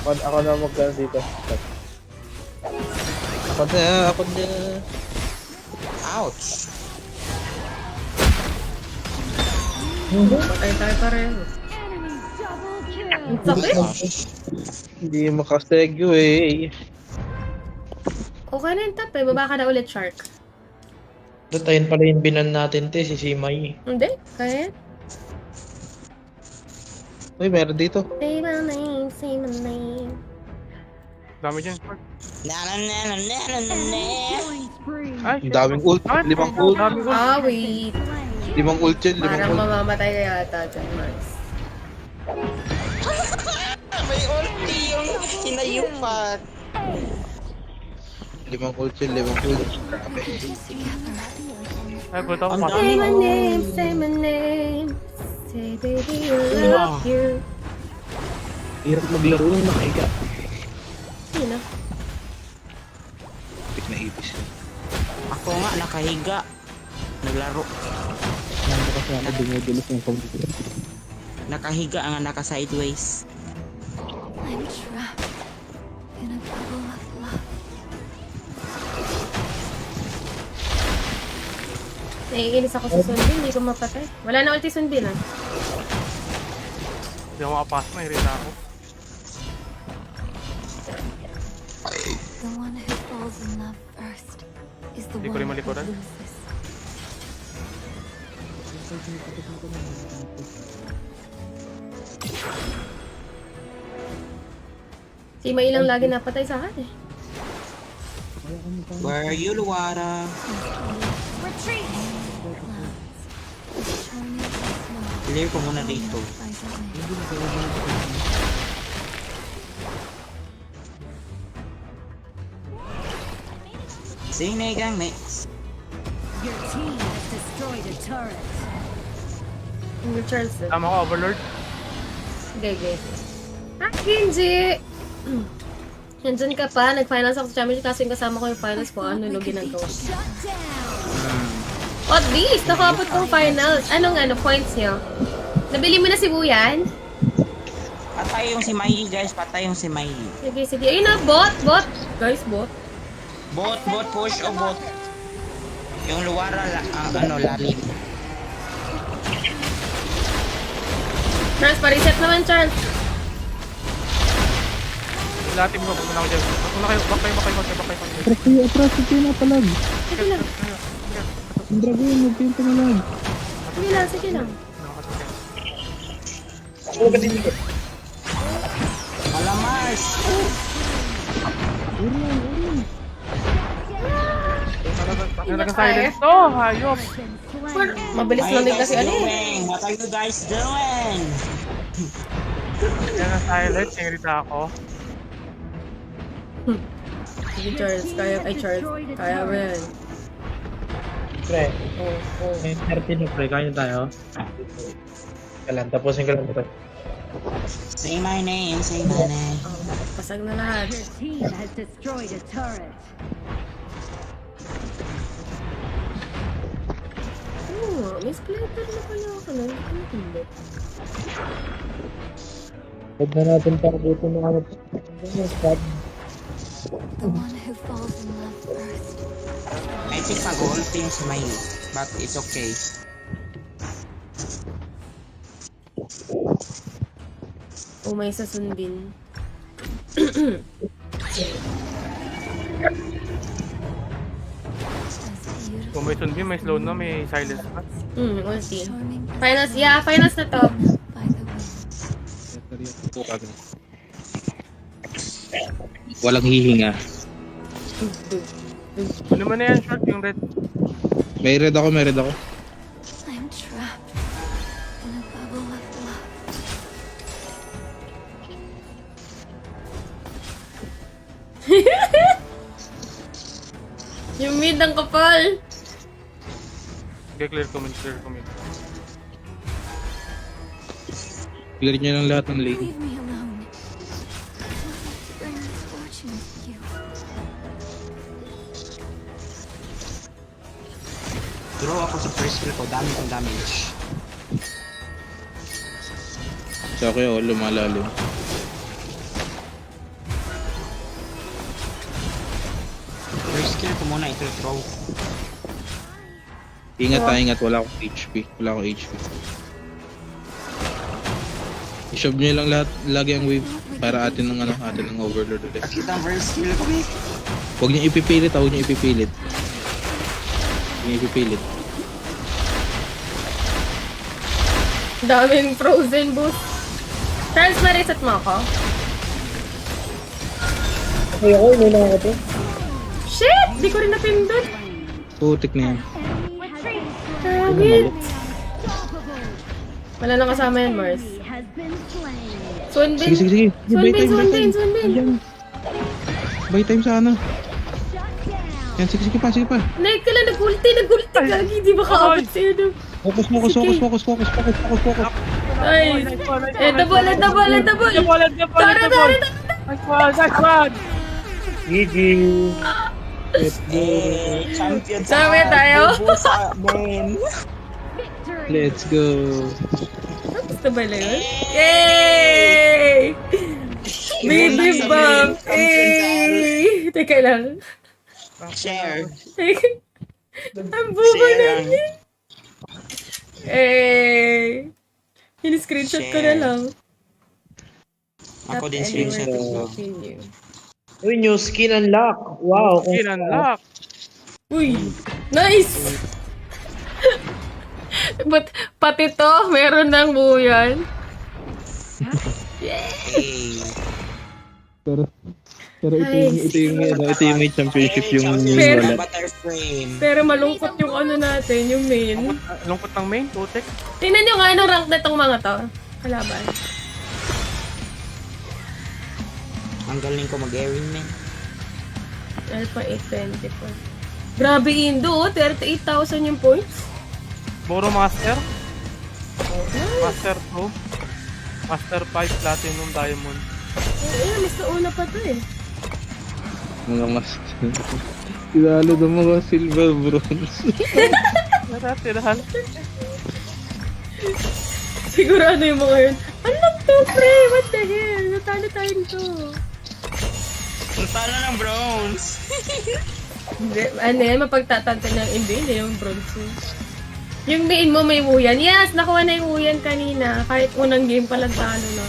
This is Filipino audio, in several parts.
Ako na mag-gano dito. Ako na. Ouch! Patay tayo pareho. Ang sakit. Hindi makasegyo eh. Okay na yung tap eh. Baba ka na ulit, Shark. Datayin pala yung binan natin, te, si Simay. Hindi. Kaya yan. Uy, meron dito. Say my name, say my name. Dami dyan, Spark. Ay, Ang daming ult. 5 ult. dami ko. Ah, wait. 5 ult yun. 5 Parang ult. mamamatay ka yata dyan, Mars. May ulti yung kinayupan. 5 ult yun. 5 ult. Grabe. Ay, buta ko Ang pa. dami. Say my name, say my name. Say baby, I love you. Hirap maglaro ng nakahiga. Sino? Ipit na ipis. Ako nga, nakahiga. Naglaro. Nandito kasi ako dumudulos ng computer. Nakahiga nga, naka-sideways. I'm trapped in a bubble of love. Naiinis ako sa Sundin, hindi ko mapatay. Wala na ulti Sundin ah. Hindi ako makapasok, nahirita ako. The one who falls in love first is the Hindi ko one rin who malikuran. loses. Si May lang lagi napatay sa akin eh. Where are you, Luara? Retreat! Charming smile Clear ko muna dito. flies away. Sinigang mix. Your team has destroyed a turret. Yung Charles eh. Tama ko, Overlord. Gege. Ah, Genji! Nandyan ka pa, nag-finals ako sa championship kaso yung kasama ko yung finals ko, ano yung ginagawa. Shut down! At least, nakapot kong finals. Anong points niyo? Nabili mo na si Buyan? Patay yung si Mai, guys. Patay yung si Mai. Sige, sige. Ayun na, bot! Guys, bot. Bot, push o bot. Yung Luara, lalim. Charles, pa-reset naman, Charles. Lahat mo, pumunta ako dyan. Pumunta kayo, back kayo. Atras kayo na palag. Sige lang. Ang dragon, magpinto na lang. Sige lang, sige lang. Malamars! Talagang silence to, hayop. Mabilis lang din kasi ano eh. doing? What are you guys doing? Yan ang silence, nahirita ako. Sige, Charles. Charles. Kaya mo yan. Pre, Oo. may 13 na pre, kaya tayo. Kalan, tapusin ko lang ito. Say my name, say my name. Pasag na lahat. Your team has destroyed a turret. May splitter na pala ako nun. Ano hindi? Huwag na natin dito ng ano. The one who falls in love first. I think mag-ulti yung si Mai. But it's okay. May sasundin. As beautiful Kung may sundin, may slow na, may silence pa. Ulti. charming Finals, yeah, finals na to. by the wind. Walang hihinga. Ano man na yan, short, yung red. May red ako. I'm trapped in a bubble of love. Yung mid ang kapal. Sige, clear comment. Clear nyo ng lahat ng lane. Leave me alone. Bring misfortune with you. Draw ako sa first kill ko. Dami kong damage. So, okay, lumalalim. muna ito-throw. Ingat tayo, ingat. Wala akong HP. Wala akong HP. I-shove nyo lang lahat, lagi ang wave para atin ng atin ng overlord ulit. Kita ang first skill ko, eh. Huwag nyo ipipilit, huwag nyo ipipilit. Huwag nyo ipipilit. Daming frozen boost. Charles, ma-reset mo ako? Okay, ako, muna ako to. Shit! Di ko rin napindot. Putik na yan. Damn. Wala nang kasama yan, Mars. Sunbin. Sige. Sunbin. Buy time sa ano. Yan, sige pa. Night ka lang, nag-ulti. Gagi, di ba kaabot sa'yo no? Focus. Ay, double. Tara. Nice one! GG. Let's go. Champion Dami tayo. Sa main. Let's go. Gusto ba na yun? Yay! Baby bump! Yay! Teka lang. Share. Ang bubo na yun. Eh, in-screenshot ko na lang. Ako din Tap screenshot anywhere to ko. continue. Uy, new skin unlock. Wow. Skin unlock. Uy! Nice! But, pati to, meron ng buyan. Hey. Pero ito yung may championship yung Pero- wala. Butterframe. Pero malungkot yung ano natin, yung main. Lungkot ng main, putik. Tingnan nyo nga anong rank na itong mga to. Kalaban. Ang galing ko mag-airing, man. Alpha 820 po. Grabe Indo, oh. 38,000 yung points. Boro Master. Nice. Master 2. Master 5 Platinum Diamond. Ayun, mas nauna pa to eh. Mga mas... Tinalo ng mga silver bronze. Natirahan. Siguro ano yung mga yun. Unlock to, pre! What the hell? Natalo tayo nito. Natalo ng bronze. Hindi, ano yan, mapagtatanto ng hindi yung bronze yun. Yung main mo may wuyan. Yes, nakuha na yung wuyan kanina. Kahit unang game pa lang talo na.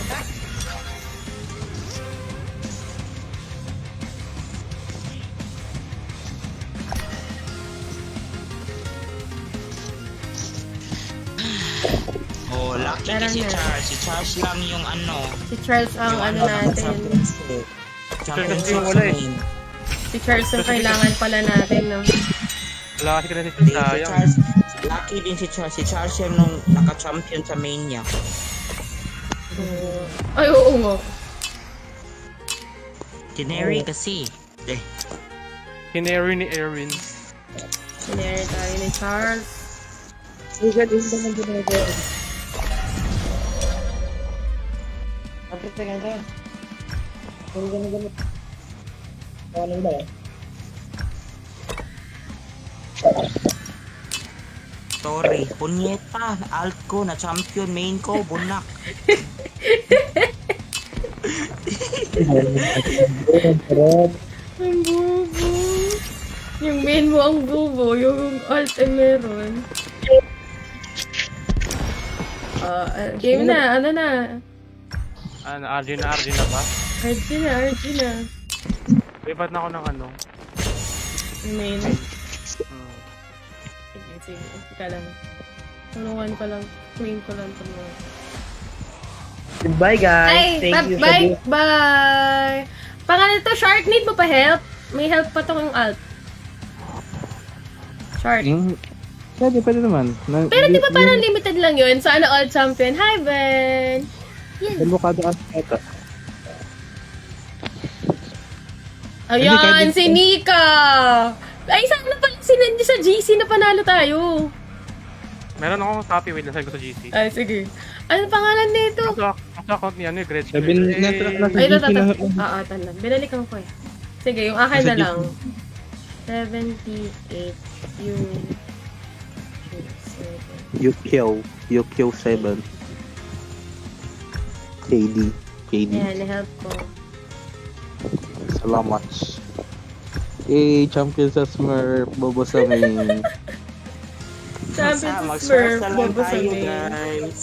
Oh, lucky Meron si na. Charles. Si Charles lang yung ano. Si Charles ang ano natin. Champion Yung wala eh. main. Si Charles ang kailangan pala natin, no? Wala kasi ka na Hindi, si sayang. Charles. Lucky din si Charles. Si Charles yung nung naka-champion sa main niya. Ay, oo nga. Tineri kasi. Eh, Hineri ni Erwin. Sinere tayo ni Charles. Ugat, yung naman ginagawa. Kapit na ganda. Ano gamit? Ano ba? sorry. Punyeta. Alt ko na champion. Main ko. Bunak. Ang bubo. Yung main mo ang bubo, yung alt ay meron. Game na, ano na? Ano, RG na ba? RG na. Lipat na ako ng ano. Main. Hmm. Sige. Ika lang. Tulungan ko lang. Queen ko lang tulungan. Goodbye, guys. Ay, Thank you bye! Bye! Pangalan to, Shark, need mo pa help? May help pa tong alt. Shark. Pwede naman. Pero di ba parang limited lang yun sa ano all champion? Hi, Ben! Delikado kasi ata. Ayan, si Nika! Ay, sana pala sa GC na panalo tayo. Meron akong copy, wait, nasal ko sa GC. Ay, sige. Ano pangalan nito? Ang account niya, ano yung Gretchen. Sabi nasa Ay, ito. GC lahat. Oo, tanda. Binalikan ko eh. Sige, yung akin na lang. 78 yung... Yukyo 7. KD. Ayan, na-help ko. Salamat. champion sa Smurf, bobo sa main. Champion Mag-Smurf Smurf, na lang bobo sa tayo, main. guys.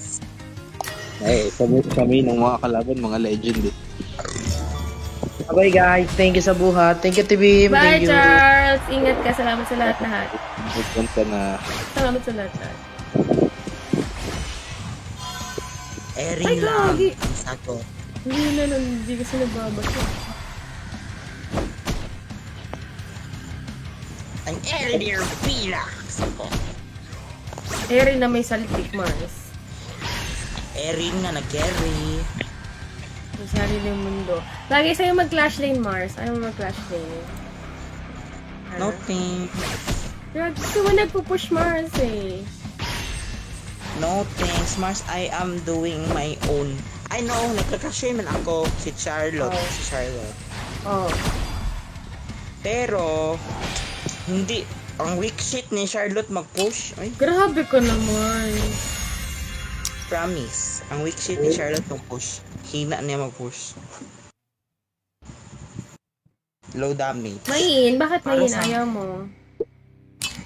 Sa main ng mga kalaban, mga legend eh. Okay guys, thank you sa buhat. Thank you Tibim. Bye, Thank you. Charles! Ingat ka. Salamat sa lahat-lahat. Magpunta na. Salamat sa lahat-lahat. Erin Ay, lang. gagi. Ang sagot. Hindi kasi nagbabasa. Ang Erin dear Pila. Sagot. Erin na may salitik, Mars. Erin nga nag-carry. May sarili ng mundo. Lagi sa'yo mag-clash lane, Mars. Ayaw mo mag-clash lane. No thanks. Pero gusto mo nagpo-push, Mars eh. No thanks, Mars. I am doing my own. I know, nagkakashare man ako. Si Charlotte. Oh. Si Charlotte. Oh. Pero, hindi. Ang weak shit ni Charlotte mag-push. Ay, Grabe ka naman. promise. Ang weak shit ni Charlotte mag-push. Hina niya mag-push. Low damage. Main, bakit Para main? sa- Ayaw mo.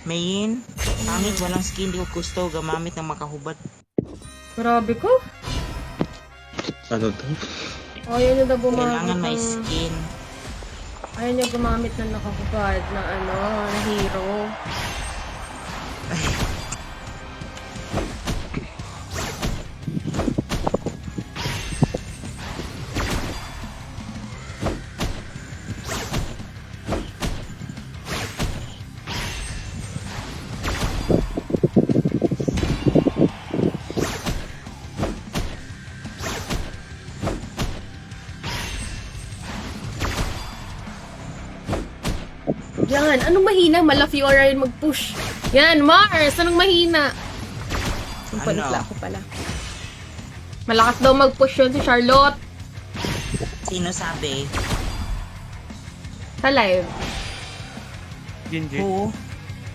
Main, pangit walang skin. Di ko gusto gamamit ng makahubad. Grabe ko. Ano to? Ayaw niya daw gumamit Kailangan may ng... skin. Ayaw niya gumamit ng nakakubad na na hero. Yan, anong mahina? Mala Fiora yun mag-push. Yan, Mars! Anong mahina? Ang panitla ko pala. Malakas daw mag-push yun si Charlotte. Sino sabi? Sa live. Ginji. Who?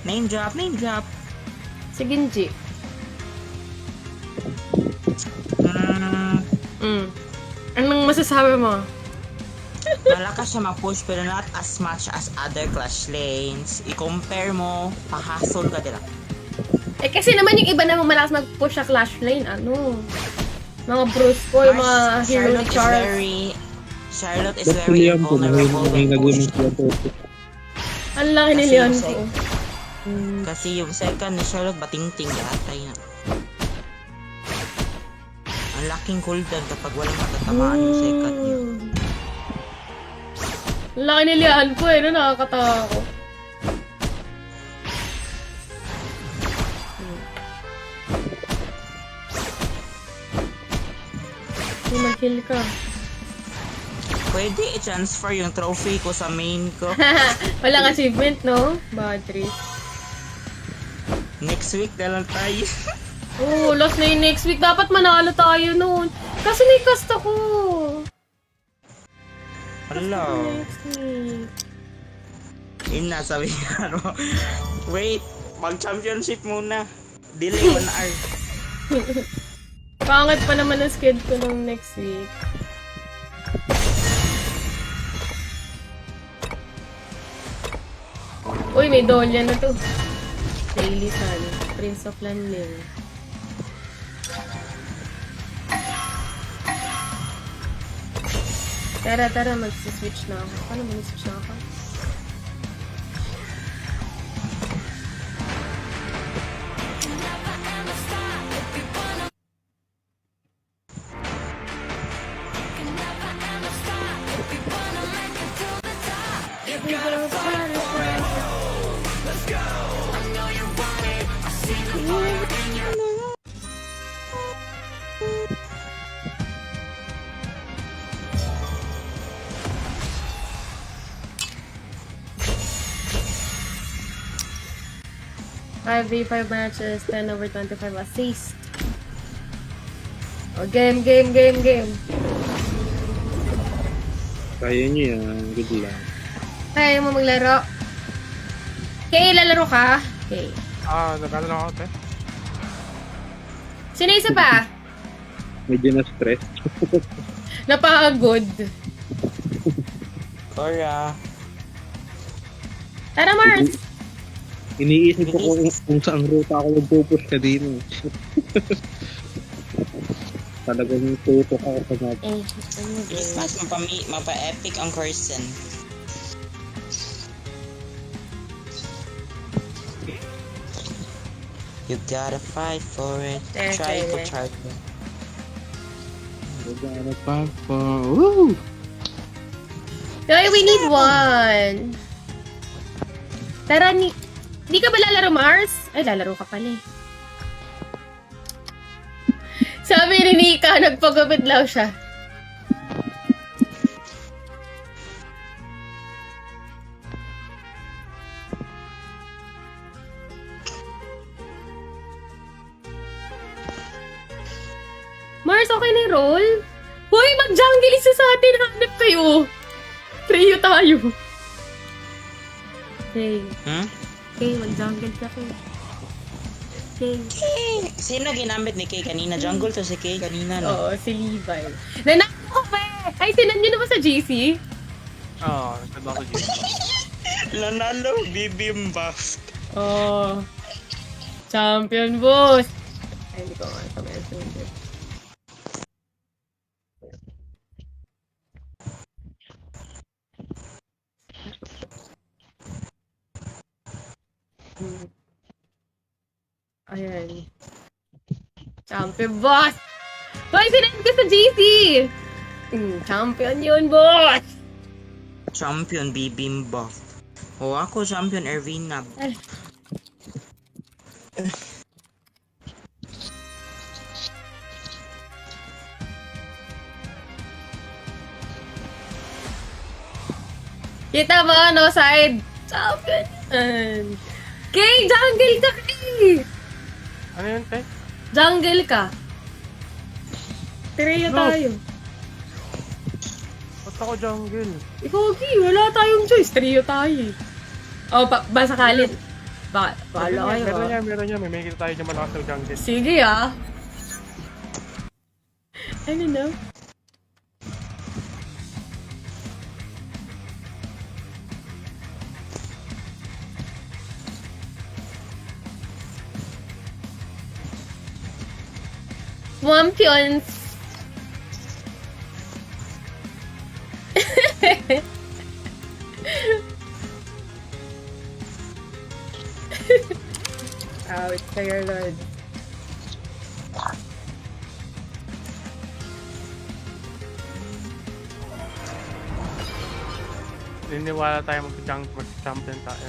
Name drop, name drop. Si Genji. Anong masasabi mo? Malakas siya mag-push pero not as much as other Clash lanes. I-compare mo, pahasol ka nila. Eh kasi naman yung iba naman malakas mag-push sa Clash Lane. Ano? Mga Bruce ko, yung mga hero ni Charles. Charlotte is very vulnerable when push. Ang laki ni Kasi Leon yung ko. Kasi yung second ni Charlotte bating-ting yatay na. Ang laking cooldown kapag walang matatamaan yung second niya. Ang laki ni Leon ko eh, no? Nakakatawa ko. Mag-kill ka. Pwede i-transfer yung trophy ko sa main ko. Walang achievement, no? Bad trip. Next week na lang tayo. Oo, last na yung next week. Dapat manalo tayo noon. Kasi may cast ako. Hello. Next week. Yun na, sabi nga, no? Wait, mag-championship muna. Delay 1 hour. Pangit pa naman ang schedule ko nung next week. Uy, may Dolya na to. Daily Sun. Prince of Lanling. Tara, mag-switch na ako. Paano mag-switch na ako? Five v5 matches, 10 over 25 assist. Oh, game. Kaya niyo yan. Good luck. Kaya mo maglaro? Okay, lalaro ka? Okay. Nagano lang ako, te. Sino isa pa? Medyo na-stress. Napakagod. Cora. Tara, Mars! Iniisip ko kung saang ruta ako magpupush ka din. Talagang tutok ako sa map. Mas mapa-epic ang person. You gotta fight for it. Try to try to. Woo! Joy, we need one! Tara, di ka ba lalaro, Mars? Ay, lalaro ka pala eh. Sabi ni Nika, nagpagupit lang siya. Mars, okay na yung roll? Hoy, mag-jungle isa sa atin. Hanap kayo. Trio tayo. Okay. Okay, mag-jungle ka kayo. Okay. Sino ginamit ni Kay kanina? Jungle to si Kay kanina, no? Oo, si Levi. Nanalo ko ba? Ay, sinan nyo na ba sa GC? Oo, nagtaba ko dito. Nanalo, bibimbaf. Oh. Champion boss. Ay, hindi ko nga ito mention. Ayan. Champion boss! Hoy, sinend ko sa GC! Champion yun, boss! Champion bibimbaf. O ako, champion Ervina. Ay. Kita mo, no side? Champion! Kay, jungle ka, Kay! Ano yun, Tay? Jungle ka. Trio No. tayo. Ba't ako jungle? Ikaw, Kay, wala tayong choice. Trio tayo. Oh, basa kalit. Bahala kayo, Meron yan. May makikita tayo dyan malakas ng jungle. Sige, ah. I don't know. Champions. Ouch, Fire Lord. Niniwala tayo mag-champion tayo.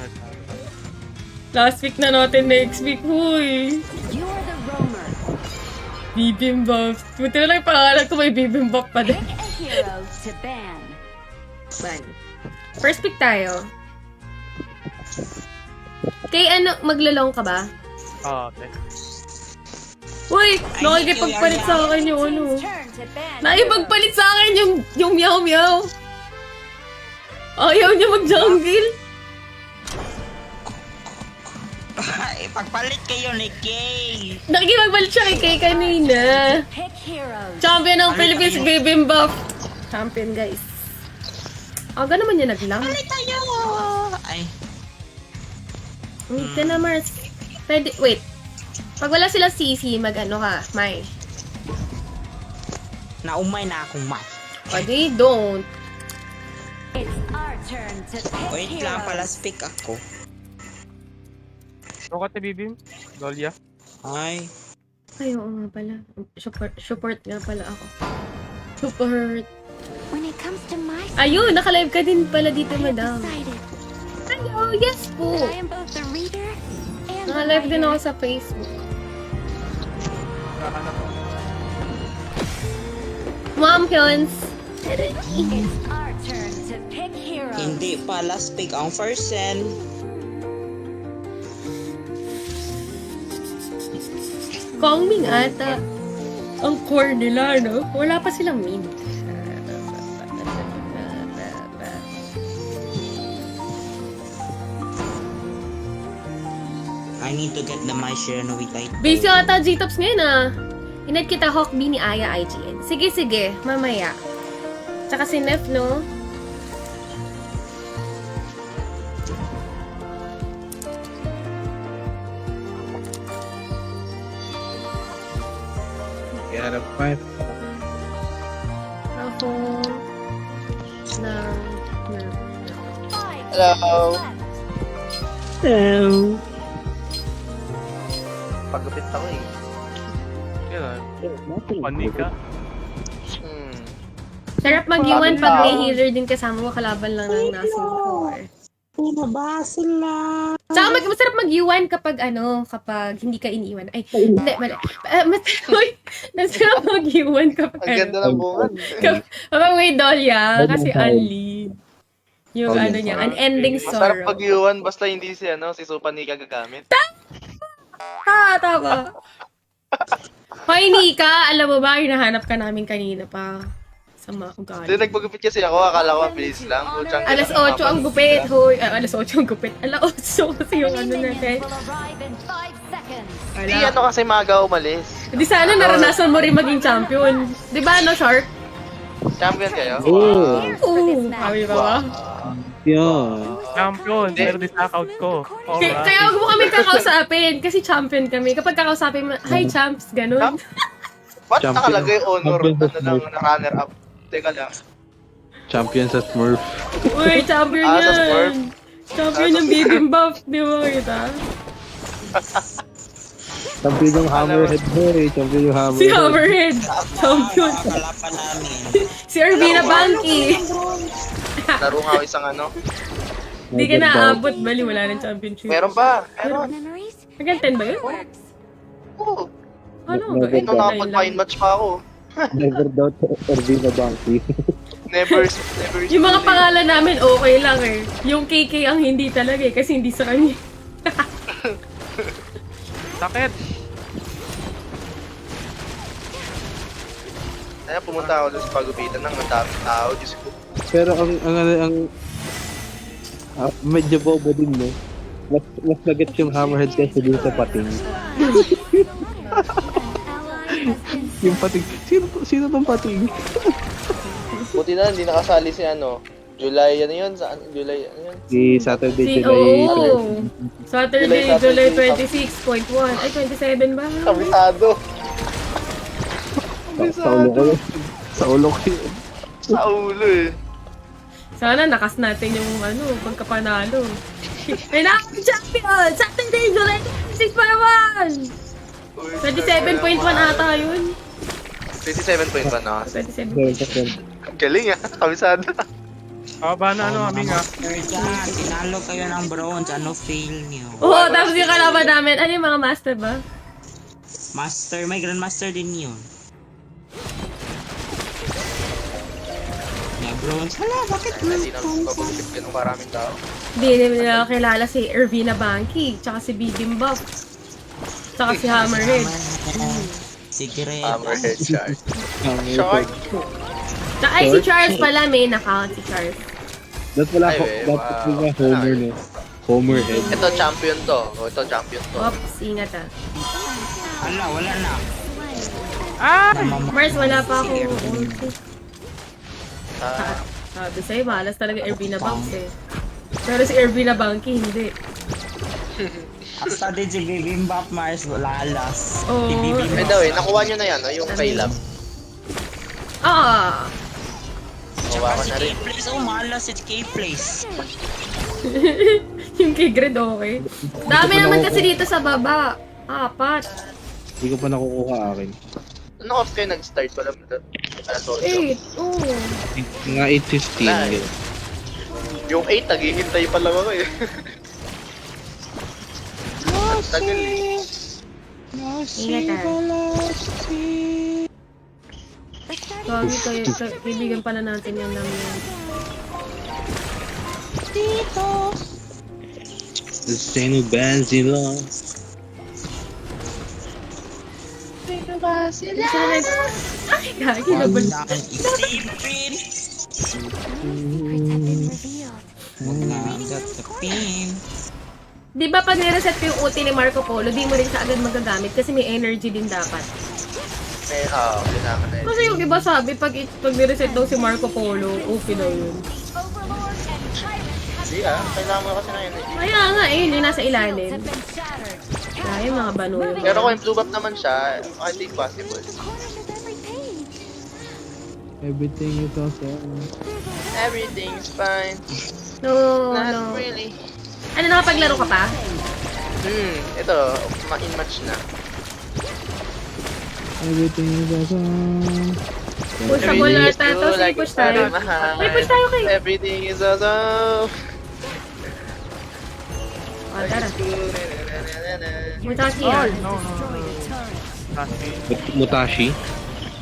Last week na natin, next week, huy. You are the roamer. Bibimbap. Buti na lang yung pangalan ko, may bibimbap pa din. Pick a hero to ban. Ban. First pick tayo. Kay ano, maglalong ka ba? Oo, okay. Uy, nakikipagpalit sa akin yung ano. Team's turn to ban. Nakikipagpalit sa akin yung meow meow. Ayaw niya mag-jungle. Pagpalit kayo ni Kay. Nakikipagpalit siya kay Kay kanina. Pick heroes. Champion ng Palit Philippines, tayo. bibimbap. Champion, guys. Aga naman niya naglang. Palit tayo! Ay, Wait ka na, Mars. Pwede, wait. Pag wala sila CC, mag-ano ka, May. naumay na akong mat. Pwede, don't. It's our turn to pick Wait heroes. lang pala, speak ako. Rokat na Bibim? Golia? Ay, Ay, oo nga pala. Support nga pala ako. Support. When it comes to my Ayun, naka-live ka din pala dito, I have madam. decided Hello, yes po. that I am both the reader and the Naka-live din writer. ako sa Facebook. Kahanap ko. Mompions. It's our turn to pick heroes. hindi pala speak ang person. Kongming ata. Ang core nila, no? Wala pa silang min. I need to get the my share no wait light. Busy ata G-Tops ngayon, ah. Inad kita Hawkbee ni Aya IGN. Sige, sige. Mamaya. Tsaka si Nef, no? Kaya fight. Ako... Na... Hello. Hello. Pagupit ako eh. Kailan? Panika. Sarap mag-iwan pag may healer din kasama mo, kalaban lang ng nasing core. Pinaba sila. Tsaka masarap mag-iwan kapag kapag hindi ka iniwan. Ay, hindi, mali. Masarap mag-iwan kapag Ang ganda ng bunga. kapag may Dahlia, kasi unlead. Yung niya, unending Masarap sorrow. pag-iwan basta hindi si Supanika gagamit. Tama. Hoy, Nika, alam mo ba, hinahanap ka namin kanina pa. Sa mga ugali. Hindi, nagpagupit kasi ako. Akala ko bilis lang. Putsang Alas 8 ang gupit, hoy. Alas 8 ang gupit. Alas 8 kasi yung natin. Will arrive in 5 seconds. Hindi kasi maga umalis. Di sana naranasan mo rin maging champion. Di ba, Shark? Champion kayo? Oh. Oo. Sabi ba? Yeah. Champion, pero disacount ko. Kaya huwag mo kami kakausapin kasi champion kami. Kapag kakausapin mo, hi champs, ganun. Ba't Champion. nakalagay honor Champion na lang na runner-up? Teka lang. Champion sa Smurf. Uy, champion Sa Smurf. yan. Champion yung bibimbap. Di ba kita? Champion yung Hammerhead boy. Champion yung Hammerhead. Si Hammerhead. Champion. Kakalapan namin. Si Irvina Banky. Laro nga ako isang Di ka naaabot, bali. Wala ng championship. Meron pa. Meron. Memories? Hanggang 10 ba yun? Works. Oo. Ano? Nung nakapag-fine match pa ako. Never doubt Irvina Banky. Never. Yung mga pangalan namin, okay lang eh. Yung KK ang hindi talaga eh, kasi hindi sa kanya. Sakit. Kaya pumunta ako doon sa pagupitan ng madaming tao. Diyos ko. Pero medyo bobo din, no? Mas nagets yung Hammerhead kasi dun sa pating. Yung pating. Sino tong pating? Buti na, hindi nakasali si July, July, Si Saturday, Si, July. Saturday, July July 26.1. Ay, 27 ba? Kabisado. Sa ulo ko yun. Sa ulo ko yun. Sa ulo eh. Sana nakas natin yung pagkapanalo. Ay na, champion! Saturday, July 26.1! 27.1 ata yun. 27.1 na. 27. Galing kabisado. Ba na aming Dyan, tinalo kayo ng bronze. Ano fail nyo? Oo, tapos yung kalaban namin. Ano yung mga master ba? Master, may grandmaster din yun. May bronze. Hala, bakit Hindi na pagpapagupit ka ng maraming tao. Hindi nila kilala si Irvina Banky, tsaka si Bibimbap, tsaka si Hammerhead. Secret. Hammerhead Shark. Shark. Tsaka ay si Charles pala, main account si Charles. Dapat wala Ay, ko. wow. Dapat wala Homer, no? Homerhead. Ito champion to. Ito champion to. Oops, ingat ah. Hala, wala na. Mars, wala pa ako. Ah, Sabi sa'yo, malas talaga Irvina Banks eh. Pero si Irvina Banky, hindi. Hasta din si Bibimbap Mars, lalas. Oo. Si Bibimbap. daw nakuha nyo na yan, yung Kailab. Ah! Nakuha ko Si na rin. K-Place, malas si K-Place. Yung kay Gred, okay. Dami naman kasi dito sa baba. 4. Hindi ko pa nakukuha akin. Ano off kayo nag-start ko lang ito? Alas 8. 8. Oo. Mga 8:15. Nice. ganun. Yung 8, naghihintay pa lang ako eh. Ang tagal eh. Ingat ah. Gagi kayo, kaibigan pala natin yan namin. Sino Benzin lang. Ay, gagi naman. Wala kang isipin. Revealed. Huwag na agad-tapin. Di ba pag nireset ko yung ulti ni Marco Polo, di mo rin siya agad magagamit kasi may energy din dapat. Kailangan na yun. Kasi yung iba sabi, pag nireset daw si Marco Polo, okay daw yun. Overlord and Tyrant have Hindi kailangan mo kasi na yun eh. Kaya nga eh, yun yung nasa shields ilalim. have been shattered. Kaya mga banuyo. Pero kung blue buff naman siya, I think possible. Corners of every page. Everything is awesome. Everything's fine. No, Not no. really. Ano, nakapaglaro ka pa? Ito, in-match na. Everything is awesome. Pushable ata to. Sige, push tayo. May push tayo kay. Everything is awesome. Oh, tara. Mutashi Ay, yan. no. Kasi, Mutashi.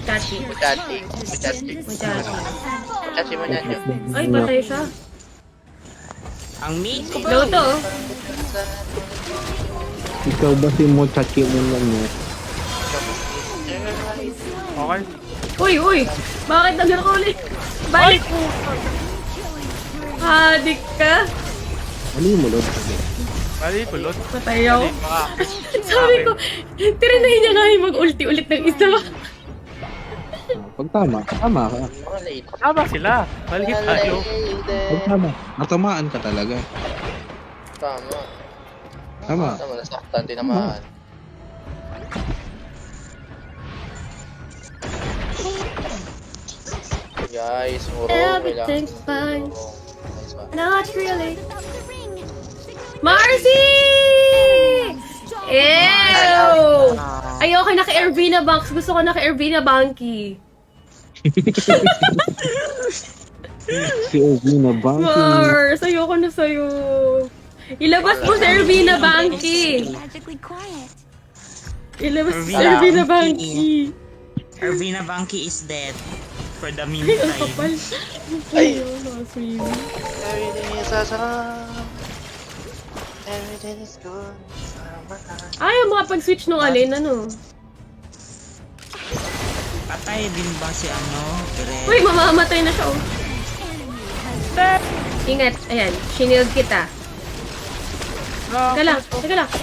Mutashi. Muchachi. Mutashi. Muchachi. Ay, patay siya. Ang mid ko ba? Low to. Oh. Ikaw ba si Mutashi mo lang niya? okay. Uy! Bakit nagano ka ulit? Balik! Hadik ka? Ano yung mulod? Bali, pulot. Patay ako. Bali, baka. Sabi ko, tirinahin niya nga yung mag-ulti ulit ng isa. Pag tama ka. Mga late. Tama sila. Bali tayo. Pag tama. Natamaan ka talaga. Tama. Tama. Tama, nasaktan, tinamaan. Guys, muro. Everything's fine. Nice one. Not really. Without the ring. Marcy! Ew! Ayoko na kay Ervina Banks. Gusto ko na kay Ervina Banky. Si Ogina Banky. Mars, ayoko na sa'yo. Ilabas mo si Ervina Banky. Magically quiet. Ilabas si Ervina Ervina Banky. Banky. Ervina Banky is dead. For the Ay, ang meantime. kapal. Ay. Ay, Marcy. Everything is awesome. Everything is good. Ayaw makapag-switch nung alin, ano? Patay din ba si ano? Direk? Uy, mamamatay na siya, oh. Ingat, ayan, shield kita. Teka lang,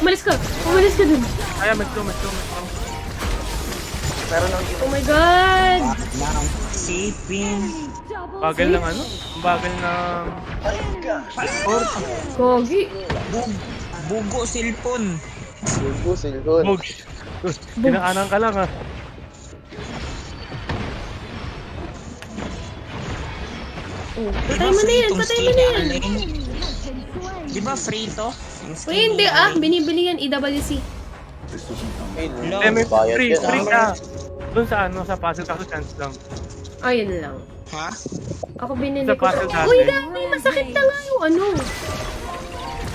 umalis ka dun. Ay, medyo. Meron ng Oh my God! Sipin. Bagal ng ano? Ang bagal ng... Gogi. Bugo silpon. silgon. Bugs. Kinakanan ka lang, ha? Oh, patay mo na yan. Di ba free to? Uy, hindi binibili yan, EWC. Low. Eh, may Bayad free yan, ka. Doon sa ano, sa puzzle, kaso chance lang. Ayun lang. Ha? Ako binili Sa ko. puzzle dati. Uy, dami, masakit na nga yung ano.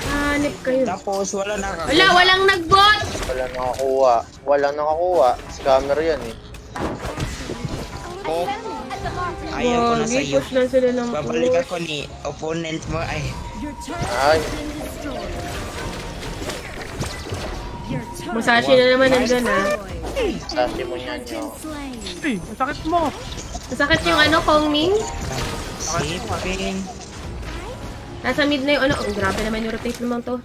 Hanip kayo. Tapos wala na Walang nag-bot! Walang nakakuha. Scammer yan eh. Oh, ayaw ko na Gogi, sa'yo. push lang sila ng Babalikan push. ko ni opponent mo. Ay, Ay, Musashi na naman nandun, ha. sashi mo yan yun. Ay, ang sakit mo. Masakit yung ano, Kongming. sipin. Nasa mid na yung ano. Oh, grabe naman yung rotate naman to.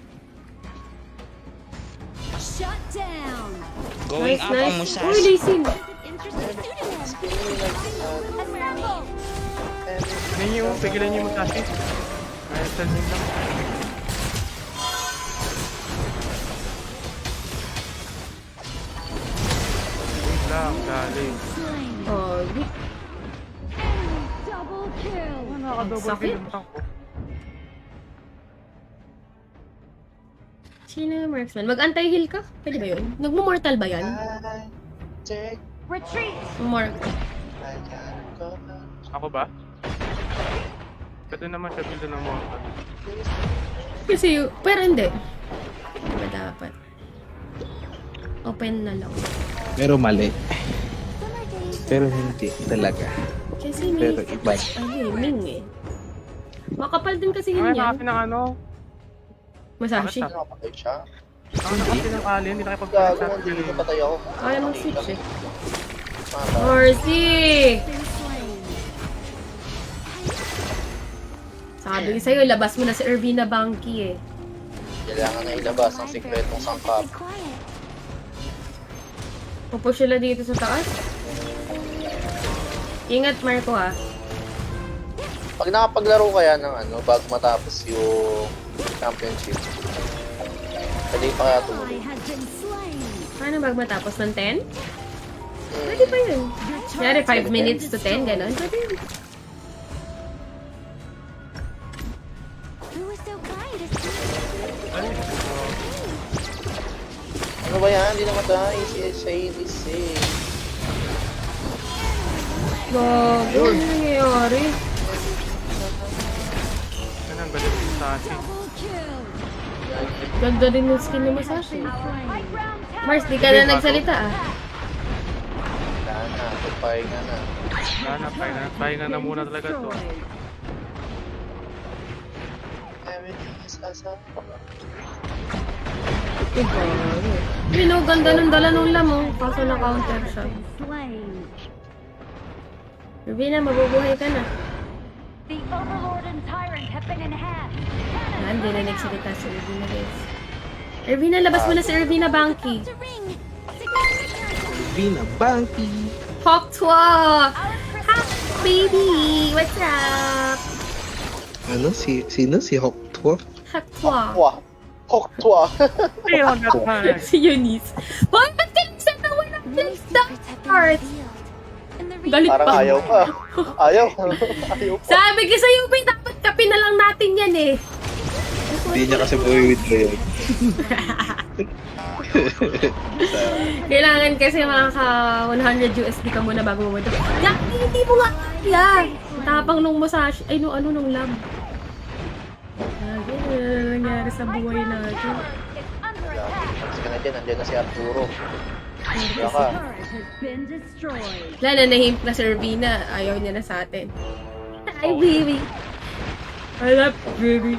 Shut down. Going Nice, up ang nice. Musashi. Uy, Lacing. Interested student. Assemble. Pigilan niyo yung Musashi. Ay, salmin lang. Wait lang, galing. Gogi. Double kill. Nakaka-double Sakit. kill yung tank ko. Sino yung marksman? Mag-anti-heal ka? Pwede ba yun? Nagmo-mortal ba yan? Retreat. Mark. Ako ba? Pwede naman siya build ng mga. Kasi, pero hindi. Diba dapat? Open na lang. Pero mali. Summer days. Pero hindi talaga. Kasi may... Pero iba. Ming eh. Makapal din kasi yun Ay, yan. nakapin ng ano. Masashi. Bakit Nakapatay siya. Ang nakapin ng alien, hindi Gago, nakipag-press hindi ko patay ako. Kaya mong switch eh. Mata. Mercy! Been slain. Sabi ko sa'yo, labas mo na si Ervina Banky eh. Kailangan na ilabas ang sikretong sangkap. Be quiet. Pupush sila dito sa taas. Ingat, Marco ah. Pag nakapaglaro kaya ng ano, bago matapos yung championship, Pwede pa kaya tumuloy. Paano bag matapos ng 10? Pwede pa yun. Yari, 5 minutes to 10, gano'n. Pwede yun. Who was so kind to see Ano ba yan? Hindi namatay. Si Sadie. Gago, ano nangyayari? Yan ang galing yung Sashi. Ganda rin yung skin ni Masashi. Mars, di ka na nagsalita ah. Wala na. Pahinga na. Pahinga na muna talaga to. Everything is awesome. Pino, ganda ng dala nung lamang. Kaso na counter siya. Rubina, mabubuhay ka na. The Overlord and Tyrant have been enhanced. Hindi na nagsalita si Irvina, guys. Irvina, labas mo na si Irvina Banky. To ring. Vina Banky. Hawk Twa! Hawk baby! What's up? Ano? Sino? Si Hawk Twa? Hawk Twa. Wah. Hoktwa. Beyond that time. Si Eunice. Bakit ba't ka nang sana walang Many start? secrets have been revealed. And the Galit Parang pa. ayaw pa. Ayaw. Ayaw pa. Sabi ko sa'yo, may dapat kape na lang natin yan eh. Hindi niya kasi buhay with yun. Kailangan kasi makaka 100 USD ka muna bago mo ito. Jackie, hindi mo nga kaya. Tapang nung Musashi. Ay, nung ano nung lam. Lagi na nangyari sa buhay natin. Mas ka na dyan. Nandiyan na si Arturo. Kaya ka. Lala na himp na si Irvina. Ayaw niya na sa atin. Hi, baby. I love you, baby.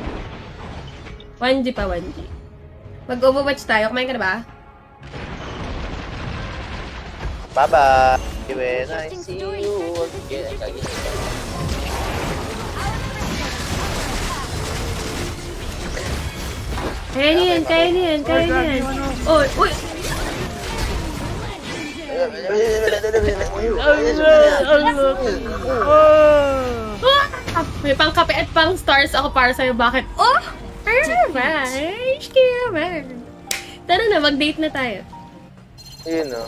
1G pa, 1G. Mag-overwatch tayo. Kumain ka na ba? Bye-bye. When I see you again. Kaya niyan. Oy, uy! Ah! May pang kape at pang stars ako para sa'yo. Bakit? Oh! Tara na, mag-date na tayo. Yun o.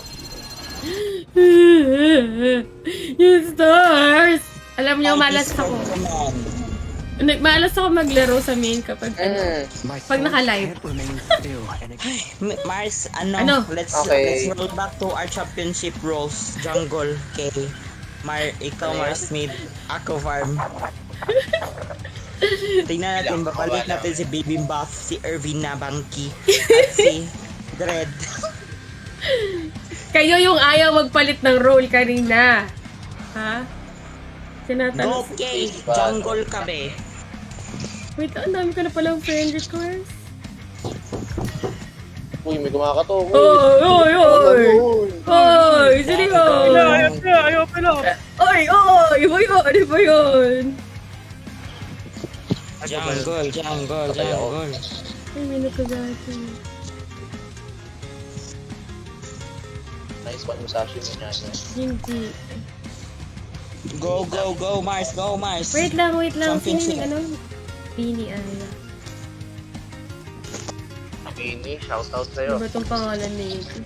Yung stars! Alam niyo, malas ako. Malas ako maglaro sa main kapag pag naka-live. Mars, Ano? Let's Okay. roll back to our championship roles. Jungle, K. Ikaw Mars mid, ako farm. Tingnan natin, bapalit natin si Baby Buff, si Irvina Banky, at si Dread. Kayo yung ayaw magpalit ng role kanina. Ha? Go Tinatanong. K, jungle ka be. Wait, ang dami ko na palang friend request. Uy, may kumakato. Oy! Sino yun? Ayaw pa lang. Oy! Iba yun? Jungle. Ay, may nakagati. Nice one, Musashi mo niya. Hindi. Go Mars, go Mars. Wait lang. Sino Championship. yung ano? Bini Aya. Mini, shoutout sa'yo. Ano ba itong pangalan na ito?